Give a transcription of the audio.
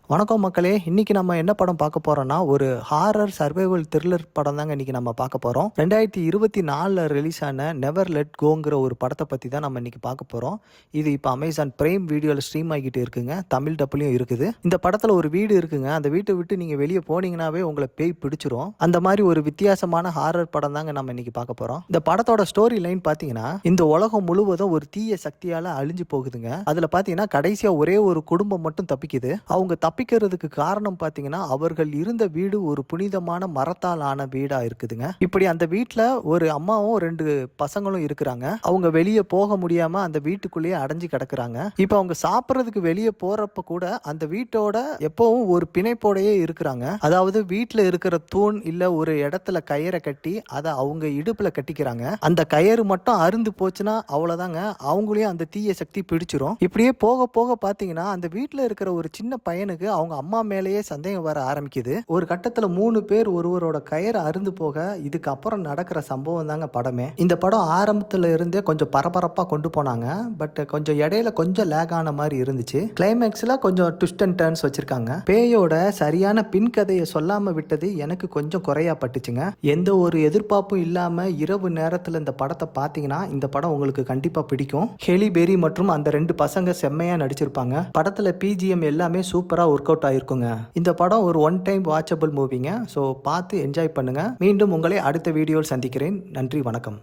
வணக்கம் மக்களே, இன்னைக்கு நம்ம என்ன படம் பார்க்க போறோம்னா ஒரு ஹாரர் சர்வைவல் த்ரில்லர் படம் தாங்க இன்னைக்கு நம்ம பார்க்க போறோம். 2024 ரிலீஸ் ஆன நெவர் லெட் கோங்கிற ஒரு படத்தை பத்தி தான் நம்ம இன்னைக்கு பார்க்க போறோம். இது இப்போ அமேசான் பிரைம் வீடியோல ஸ்ட்ரீம் ஆகிட்டு இருக்குங்க. தமிழ் டப்புலையும் இருக்குது. இந்த படத்துல ஒரு வீடு இருக்குங்க. அந்த வீட்டை விட்டு நீங்க வெளியே போனீங்கன்னாவே உங்களை பேய் பிடிச்சிரும். அந்த மாதிரி ஒரு வித்தியாசமான ஹாரர் படம் தாங்க நம்ம இன்னைக்கு பார்க்க போறோம். இந்த படத்தோட ஸ்டோரி லைன் பாத்தீங்கன்னா, இந்த உலகம் முழுவதும் ஒரு தீய சக்தியால அழிஞ்சு போகுதுங்க. அதுல பாத்தீங்கன்னா கடைசியா ஒரே ஒரு குடும்பம் மட்டும் தப்பிக்குது. அவங்க தப்பிக்கிறதுக்கு காரணம் பாத்தீங்கன்னா, அவர்கள் இருந்த வீடு ஒரு புனிதமான மரத்தால் ஆன வீடா இருக்குதுங்க. இப்படி அந்த வீட்டுல ஒரு அம்மாவும் 2 பசங்களும் இருக்கிறாங்க. அவங்க வெளியே போக முடியாம அந்த வீட்டுக்குள்ளேயே அடைஞ்சு கிடக்குறாங்க. இப்ப அவங்க சாப்பிட்றதுக்கு வெளியே போறப்ப கூட அந்த வீட்டோட எப்பவும் ஒரு பிணைப்போடையே இருக்கிறாங்க. அதாவது வீட்டுல இருக்கிற தூண் இல்ல ஒரு இடத்துல கயிறை கட்டி அதை அவங்க இடுப்புல கட்டிக்கிறாங்க. அந்த கயிறு மட்டும் அருந்து போச்சுன்னா அவ்வளவுதாங்க, அவங்களையும் அந்த தீய சக்தி பிடிச்சிரும். இப்படியே போக போக பாத்தீங்கன்னா அந்த வீட்டுல இருக்கிற ஒரு சின்ன பையனுக்கு அவங்க அம்மா மேலேயே சந்தேகம் வர ஆரம்பிக்குது. ஒரு கட்டத்துல 3 பேர் ஒருவரோட கயிறு அருந்து போக இதுக்கு அப்புறம் நடக்கிற சம்பவம் தாங்க படமே. இந்த படம் ஆரம்பத்துல இருந்தே கொஞ்சம் பரபரப்பா கொண்டு போனாங்க. பட் கொஞ்சம் இடையில கொஞ்சம் லேக் ஆன மாதிரி இருந்துச்சு. கிளைமேக்ஸ்ல கொஞ்சம் ட்விஸ்ட் அண்ட் டர்ன்ஸ் வச்சிருக்காங்க. பேயோட சரியான பின் கதையை சொல்லாம விட்டது எனக்கு கொஞ்சம் குறையா பட்டுச்சுங்க. எந்த ஒரு எதிர்பார்ப்பும் இல்லாம இரவு நேரத்துல இந்த படத்தை பாத்தீங்கன்னா இந்த படம் உங்களுக்கு கண்டிப்பா பிடிக்கும். ஹெலி பெரி மற்றும் அந்த 2 பசங்க செம்மையா நடிச்சிருப்பாங்க. படத்துல பிஜிஎம் எல்லாமே சூப்பரா ஒர்க் அவுட் ஆயிருக்குங்க. இந்த படம் ஒரு ஒன் டைம் வாட்சபிள் மூவிங்க. ஸோ பார்த்து என்ஜாய் பண்ணுங்க. மீண்டும் உங்களை அடுத்த வீடியோவில் சந்திக்கிறேன். நன்றி, வணக்கம்.